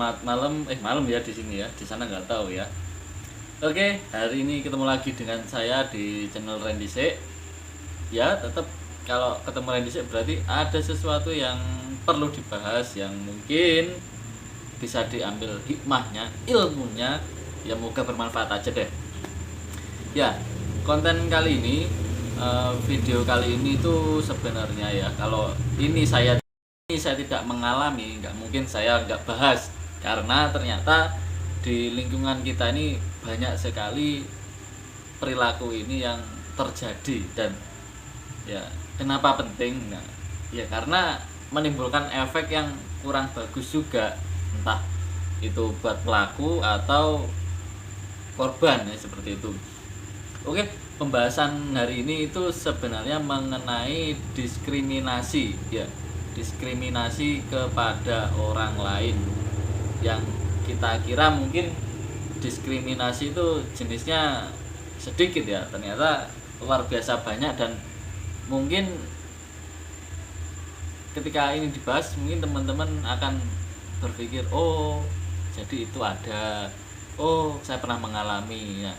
Selamat malam, malam ya di sini ya, di sana nggak tahu ya. Oke, hari ini ketemu lagi dengan saya di channel Rendise. Ya, tetap kalau ketemu Rendise berarti ada sesuatu yang perlu dibahas yang mungkin bisa diambil hikmahnya, ilmunya, ya moga bermanfaat aja deh. Ya, konten kali ini, video kali ini tuh sebenarnya ya, kalau ini saya tidak mengalami, nggak mungkin saya nggak bahas karena ternyata di lingkungan kita ini banyak sekali perilaku ini yang terjadi dan ya kenapa penting? Nah, ya karena menimbulkan efek yang kurang bagus juga, entah itu buat pelaku atau korban ya seperti itu. Oke, pembahasan hari ini itu sebenarnya mengenai diskriminasi ya. Diskriminasi kepada orang lain yang kita kira mungkin diskriminasi itu jenisnya sedikit ya, ternyata luar biasa banyak dan mungkin ketika ini dibahas mungkin teman-teman akan berpikir, oh jadi itu ada, oh saya pernah mengalami ya.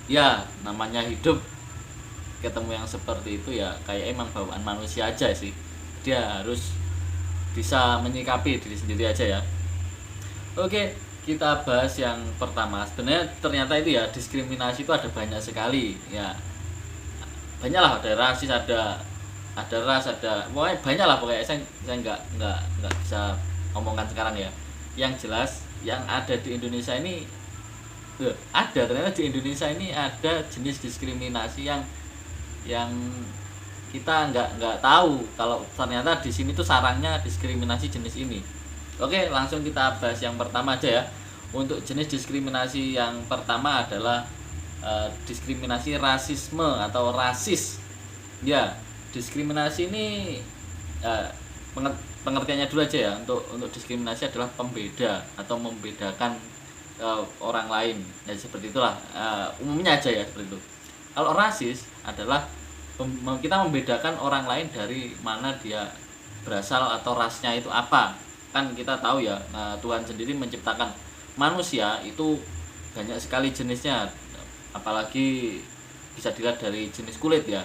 Ya, namanya hidup ketemu yang seperti itu ya kayak emang bawaan manusia aja sih. Dia harus bisa menyikapi diri sendiri aja ya. Oke, kita bahas yang pertama. Sebenarnya ternyata itu ya diskriminasi itu ada banyak sekali ya. Banyak lah, ada rasis, ada ras, ada pokoknya banyak lah pokoknya. Saya nggak bisa ngomongkan sekarang ya. Yang jelas yang ada di Indonesia ini ada, ternyata di Indonesia ini ada jenis diskriminasi yang kita nggak tahu kalau ternyata di sini tuh sarangnya diskriminasi jenis ini. Oke, langsung kita bahas yang pertama aja ya. Untuk jenis diskriminasi yang pertama adalah diskriminasi rasisme atau rasis. Ya, diskriminasi ini pengertiannya dulu aja ya. Untuk diskriminasi adalah pembeda atau membedakan orang lain ya, seperti itulah umumnya aja ya, seperti itu. Kalau rasis adalah kita membedakan orang lain dari mana dia berasal atau rasnya itu apa. Kan kita tahu ya, Tuhan sendiri menciptakan manusia itu banyak sekali jenisnya, apalagi bisa dilihat dari jenis kulit ya,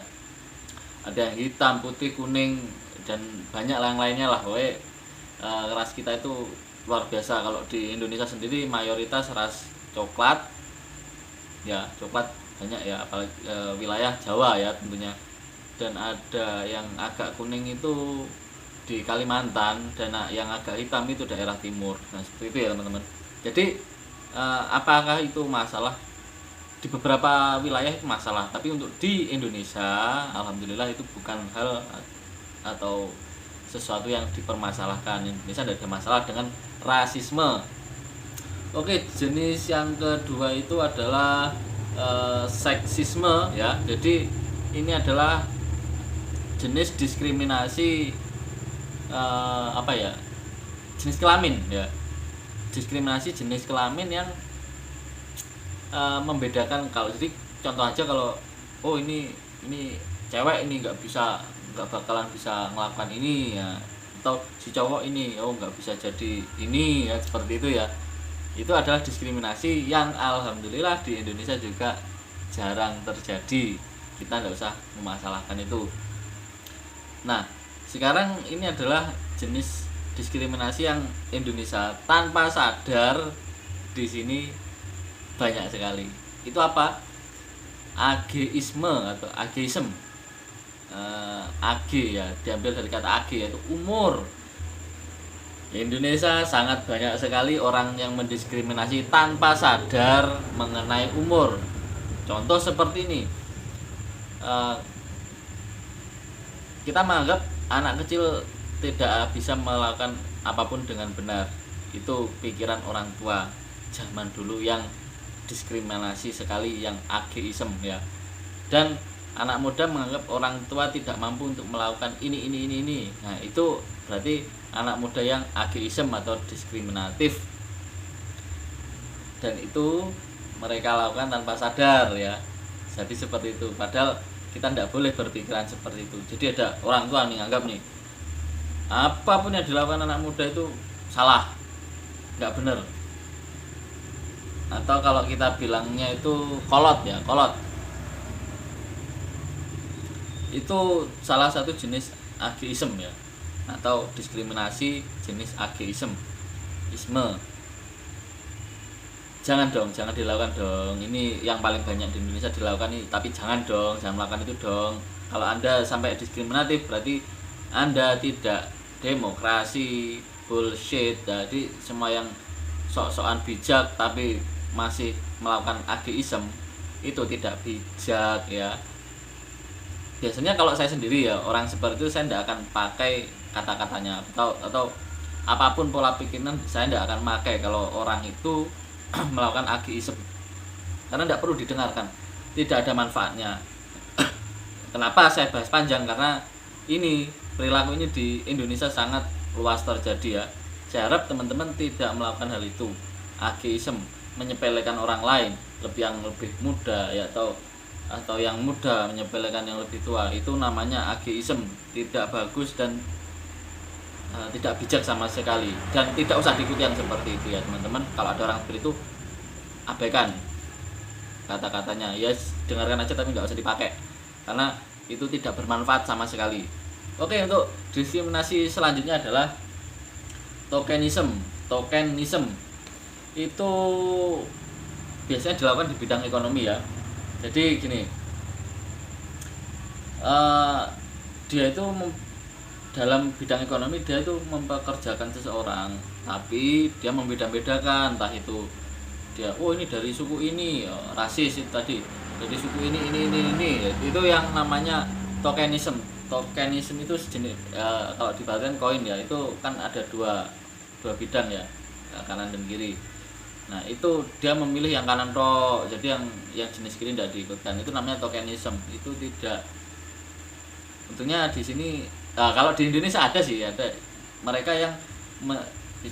ada yang hitam, putih, kuning, dan banyak yang lainnya lah. Pokoknya ras kita itu luar biasa. Kalau di Indonesia sendiri mayoritas ras coklat ya, coklat banyak ya, apalagi wilayah Jawa ya tentunya, dan ada yang agak kuning itu di Kalimantan, dan yang agak hitam itu daerah timur. Nah seperti itu ya teman-teman. Jadi apakah itu masalah? Di beberapa wilayah itu masalah, tapi untuk di Indonesia alhamdulillah itu bukan hal atau sesuatu yang dipermasalahkan. Indonesia tidak ada masalah dengan rasisme. Oke, jenis yang kedua itu adalah seksisme ya. Jadi ini adalah jenis diskriminasi apa ya, jenis kelamin ya. Diskriminasi jenis kelamin yang membedakan. Kalau jadi contoh aja, kalau oh ini cewek ini nggak bakalan bisa melakukan ini ya, atau si cowok ini oh nggak bisa jadi ini ya, seperti itu ya. Itu adalah diskriminasi yang alhamdulillah di Indonesia juga jarang terjadi. Kita nggak usah memasalahkan itu. Nah sekarang ini adalah jenis diskriminasi yang Indonesia tanpa sadar di sini banyak sekali. Itu apa? Ageisme atau ageism. AG ya, diambil dari kata AG, yaitu umur. Indonesia sangat banyak sekali orang yang mendiskriminasi tanpa sadar mengenai umur. Contoh seperti ini, kita menganggap anak kecil tidak bisa melakukan apapun dengan benar. Itu pikiran orang tua zaman dulu yang diskriminasi sekali, yang ageism ya. Dan anak muda menganggap orang tua tidak mampu untuk melakukan ini. Nah itu berarti anak muda yang ageism atau diskriminatif, dan itu mereka lakukan tanpa sadar ya. Jadi seperti itu, padahal kita tidak boleh berpikiran seperti itu. Jadi ada orang tua nih anggap nih, apapun yang dilakukan anak muda itu salah, nggak bener. Atau kalau kita bilangnya itu kolot ya, kolot. Itu salah satu jenis ageism ya, atau diskriminasi jenis ageism, isme. Jangan dong, jangan dilakukan dong. Ini yang paling banyak di Indonesia dilakukan ini, tapi jangan dong, jangan melakukan itu dong. Kalau Anda sampai diskriminatif berarti Anda tidak demokrasi, bullshit. Jadi semua yang sok-sokan bijak tapi masih melakukan ageism itu tidak bijak ya. Biasanya kalau saya sendiri ya, orang seperti itu saya tidak akan pakai kata-katanya, atau apapun pola pikiran saya tidak akan pakai kalau orang itu melakukan ageism, karena tidak perlu didengarkan, tidak ada manfaatnya. Kenapa saya bahas panjang? Karena ini perilaku ini di Indonesia sangat luas terjadi ya. Saya harap teman-teman tidak melakukan hal itu, ageism, menyepelekan orang lain, yang lebih muda ya, atau yang muda menyepelekan yang lebih tua. Itu namanya ageism, tidak bagus dan tidak bijak sama sekali, dan tidak usah diikuti yang seperti itu ya teman-teman. Kalau ada orang seperti itu, abaikan kata-katanya ya, dengarkan aja tapi nggak usah dipakai, karena itu tidak bermanfaat sama sekali. Oke, untuk diskriminasi selanjutnya adalah tokenism. Tokenism itu biasanya dilakukan di bidang ekonomi ya. Jadi gini, dia itu dalam bidang ekonomi dia itu mempekerjakan seseorang, tapi dia membeda-bedakan, entah itu dia ini dari suku ini, rasis itu tadi, dari suku ini. Itu yang namanya tokenism. Tokenism itu sejenis kalau dibahasakan koin ya, itu kan ada dua bidang ya, kanan dan kiri. Nah itu dia memilih yang kanan toh, jadi yang jenis kiri tidak diikutkan. Itu namanya tokenism. Itu tidak, tentunya di sini kalau di Indonesia ada sih, ada mereka yang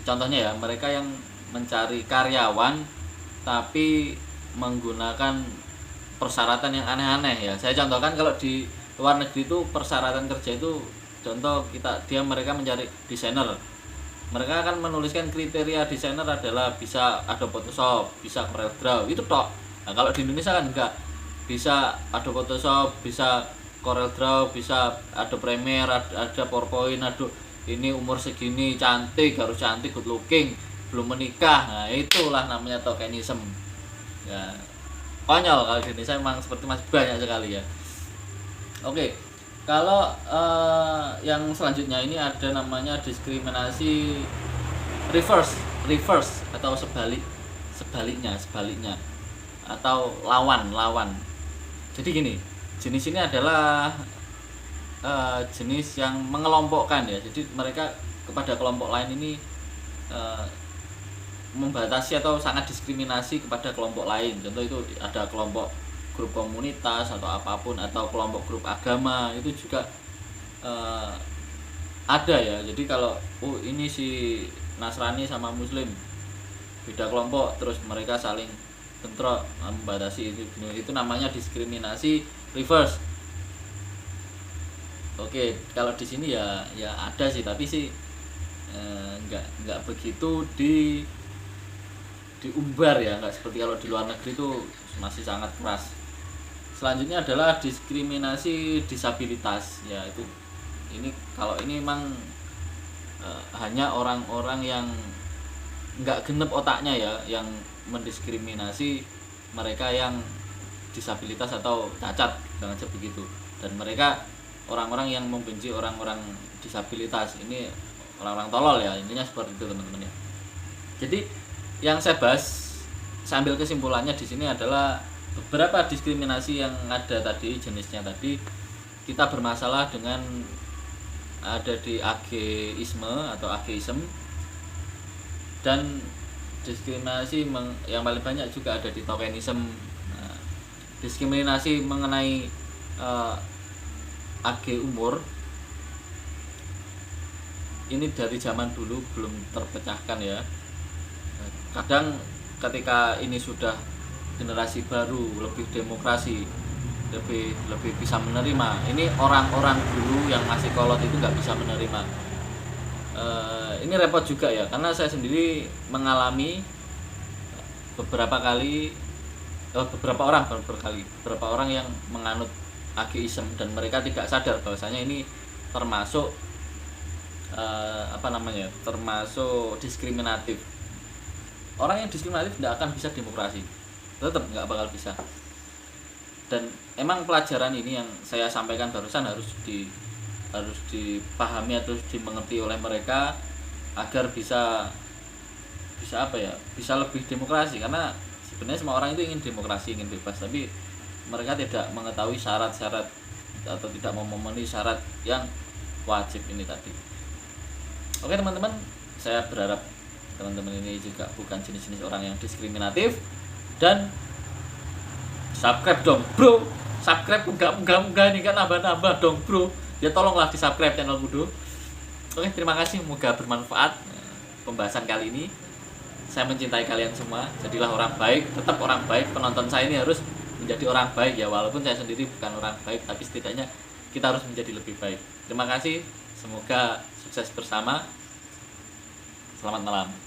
contohnya ya, mereka yang mencari karyawan tapi menggunakan persyaratan yang aneh-aneh ya. Saya contohkan kalau di luar negeri itu persyaratan kerja itu, contoh mereka mencari desainer. Mereka akan menuliskan kriteria desainer adalah bisa Adobe Photoshop, bisa CorelDRAW, itu tok. Nah, kalau di Indonesia kan enggak, bisa Adobe Photoshop, bisa CorelDRAW, bisa Adobe Premiere, ada PowerPoint, ini umur segini, cantik, harus cantik, good looking, belum menikah. Nah itulah namanya tokenism ya. Konyol kalau di Indonesia memang seperti masih banyak sekali ya. Oke, kalau yang selanjutnya ini ada namanya diskriminasi reverse atau sebaliknya atau lawan. Jadi gini, jenis ini adalah jenis yang mengelompokkan ya. Jadi mereka kepada kelompok lain ini membatasi atau sangat diskriminasi kepada kelompok lain. Contoh itu ada kelompok grup komunitas atau apapun, atau kelompok grup agama, itu juga ada ya. Jadi kalau ini si Nasrani sama Muslim beda kelompok, terus mereka saling bentrok, membatasi, itu namanya diskriminasi reverse. Oke, kalau di sini ya ada sih, tapi sih nggak begitu diumbar ya, nggak seperti kalau di luar negeri itu masih sangat keras. Selanjutnya adalah diskriminasi disabilitas ya. Ini kalau ini memang hanya orang-orang yang nggak genep otaknya ya, yang mendiskriminasi mereka yang disabilitas atau cacat, jangan aja begitu. Dan mereka orang-orang yang membenci orang-orang disabilitas, ini orang-orang tolol ya, intinya seperti itu teman-teman ya. Jadi yang saya bahas, saya ambil kesimpulannya di sini adalah beberapa diskriminasi yang ada tadi, jenisnya tadi kita bermasalah dengan ada di ageisme atau ageism, dan diskriminasi yang paling banyak juga ada di tokenism. Nah, diskriminasi mengenai age umur ini dari zaman dulu belum terpecahkan ya. Kadang ketika ini sudah generasi baru, lebih demokrasi, lebih bisa menerima, ini orang-orang dulu yang masih kolot itu nggak bisa menerima. ini repot juga ya, karena saya sendiri mengalami beberapa kali beberapa orang yang menganut ageism dan mereka tidak sadar bahwasanya ini termasuk termasuk diskriminatif. Orang yang diskriminatif tidak akan bisa demokrasi, tetap nggak bakal bisa. Dan emang pelajaran ini yang saya sampaikan barusan harus dipahami atau dimengerti oleh mereka agar bisa lebih demokrasi. Karena sebenarnya semua orang itu ingin demokrasi, ingin bebas, tapi mereka tidak mengetahui syarat-syarat atau tidak mau memenuhi syarat yang wajib ini tadi. Oke teman-teman, saya berharap teman-teman ini juga bukan jenis-jenis orang yang diskriminatif. Dan subscribe dong bro, subscribe enggak nih kan, nambah dong bro ya, tolonglah di subscribe channel Budo. Oke, terima kasih, semoga bermanfaat pembahasan kali ini. Saya mencintai kalian semua, jadilah orang baik, tetap orang baik. Penonton saya ini harus menjadi orang baik ya, walaupun saya sendiri bukan orang baik, tapi setidaknya kita harus menjadi lebih baik. Terima kasih, semoga sukses bersama. Selamat malam.